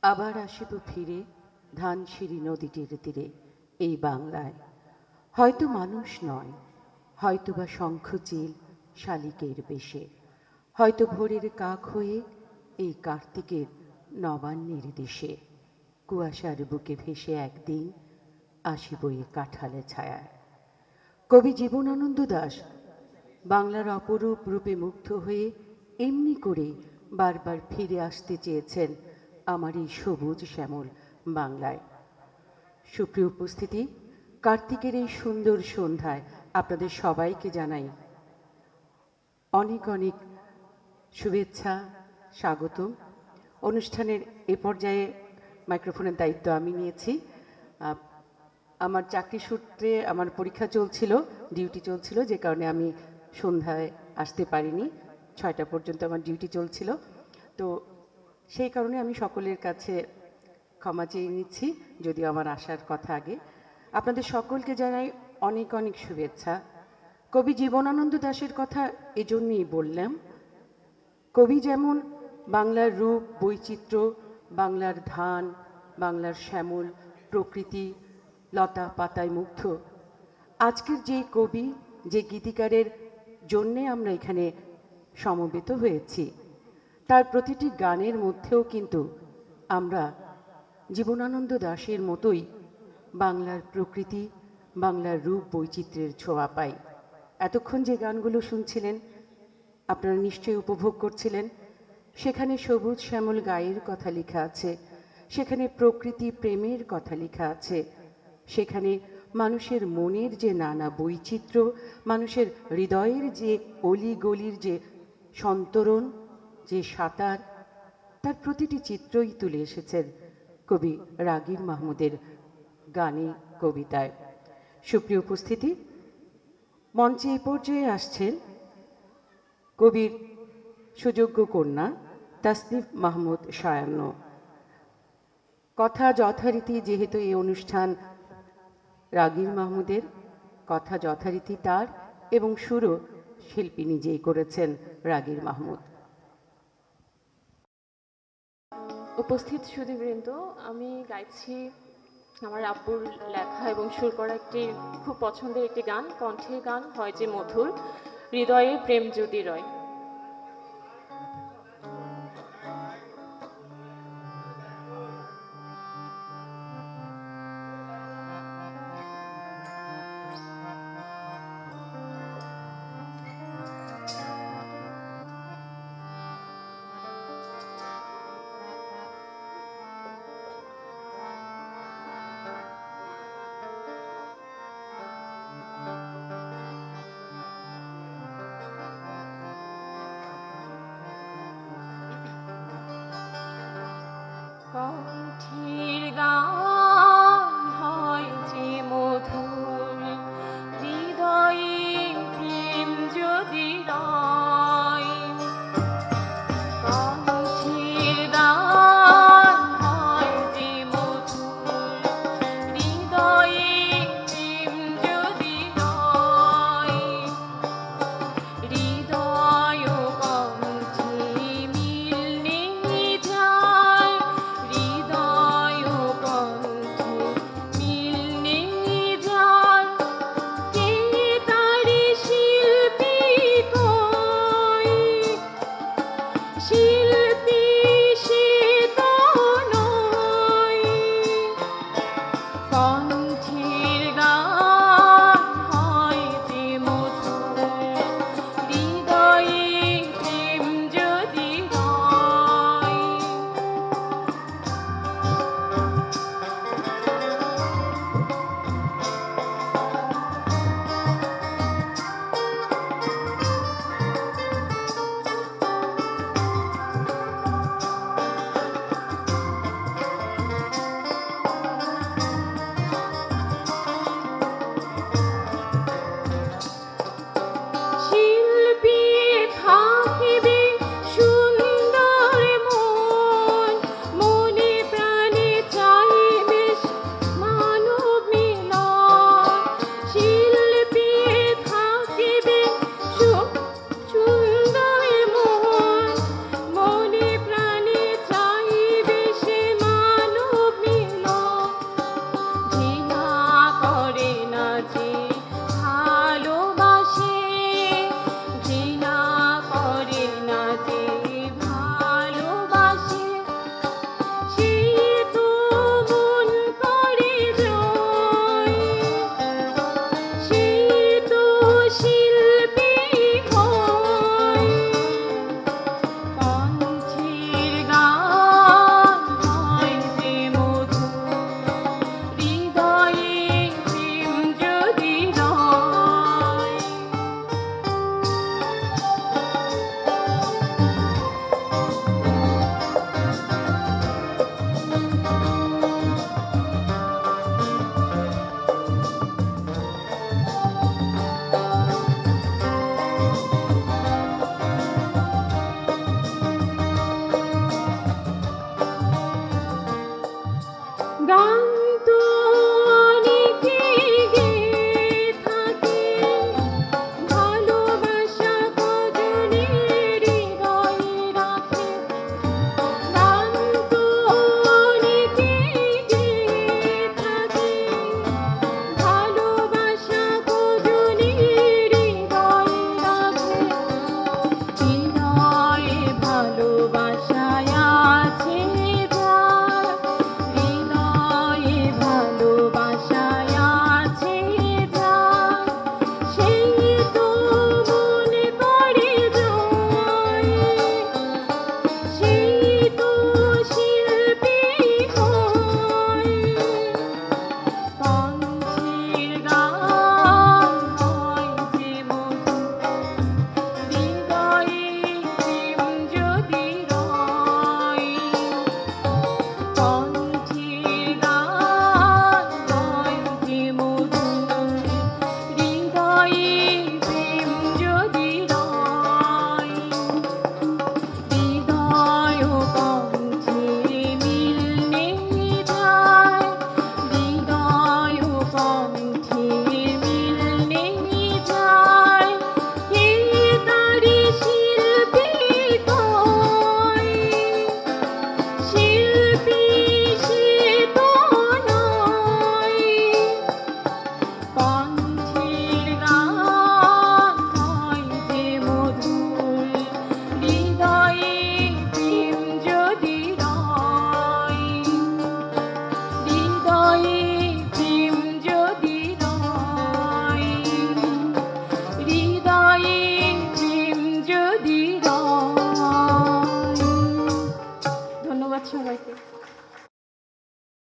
আবার আসিব ফিরে ধানসিঁড়ি নদীটির তীরে এই বাংলায়। হয়তো মানুষ নয়, হয়তোবা শঙ্খচিল শালিকের বেশে, হয়তো ভোরের কাক হয়ে এই কার্তিকের নবান্নের দেশে কুয়াশার বুকে ভেসে একদিন আসিব এই কাঁঠালে ছায়ায়। কবি জীবনানন্দ দাশ বাংলার অপরূপ রূপে মুগ্ধ হয়ে এমনি করে বারবার ফিরে আসতে চেয়েছেন আমার এই সবুজ শ্যামল বাংলায়। সুপ্রিয় উপস্থিতি, কার্তিকের এই সুন্দর সন্ধ্যায় আপনাদের সবাইকে জানাই অনেক অনেক শুভেচ্ছা, স্বাগতম। অনুষ্ঠানের এ পর্যায়ে মাইক্রোফোনের দায়িত্ব আমি নিয়েছি। আমার চাকরি সূত্রে আমার পরীক্ষা চলছিল, ডিউটি চলছিল, যে কারণে আমি সন্ধ্যায় আসতে পারিনি। 6টা পর্যন্ত আমার ডিউটি চলছিল। তো সেই কারণে আমি সকলের কাছে ক্ষমা চেয়ে নিচ্ছি, যদিও আমার আসার কথা আগে। আপনাদের সকলকে জানাই অনেক অনেক শুভেচ্ছা। কবি জীবনানন্দ দাশের কথা এজন্যই বললাম। কবি যেমন বাংলার রূপ বৈচিত্র্য, বাংলার ধান, বাংলার শ্যামল প্রকৃতি, লতা পাতায় মুগ্ধ, আজকের যে কবি, যে গীতিকারের জন্যে আমরা এখানে সমবেত হয়েছি, তার প্রতিটি গানের মধ্যেও কিন্তু আমরা জীবনানন্দ দাশের মতোই বাংলার প্রকৃতি, বাংলার রূপ বৈচিত্র্যের ছোঁয়া পাই। এতক্ষণ যে গানগুলো শুনছিলেন, আপনারা নিশ্চয়ই উপভোগ করছিলেন। সেখানে সবুজ শ্যামল গায়ের কথা লেখা আছে, সেখানে প্রকৃতি প্রেমের কথা লেখা আছে, সেখানে মানুষের মনের যে নানা বৈচিত্র্য, মানুষের হৃদয়ের যে অলিগলির যে সন্তরণ, যে সাঁতার, তার প্রতিটি চিত্রই তুলে এসেছেন কবি রাগিব মাহমুদের গানে, কবিতায়। সুপ্রিয় উপস্থিতি, মঞ্চে এই পর্যায়ে আসছেন কবির সুযোগ্য কন্যা তাসনিফ মাহমুদ সায়ান্ন। কথা যথারীতি, যেহেতু এই অনুষ্ঠান রাগিব মাহমুদের, কথা যথারীতি তার, এবং সুরও শিল্পী নিজেই করেছেন রাগিব মাহমুদ। উপস্থিত সুধীবৃন্দ, আমি গাইছি আমার আব্বুর লেখা এবং সুর করা একটি খুব পছন্দের একটি গান, কণ্ঠের গান, হয় যে মধুর, হৃদয়ে প্রেম যদি রয়। কণ্ঠের গান হয় যে মধুর, হৃদয়ে প্রেম যদি রয়। কণ্ঠের গান হয় যে মধুর, হৃদয়ে প্রেম যদি রয়। হৃদয় কণ্ঠে মিল নেই যায়, হৃদয় ধন্যবাদ সবাইকে।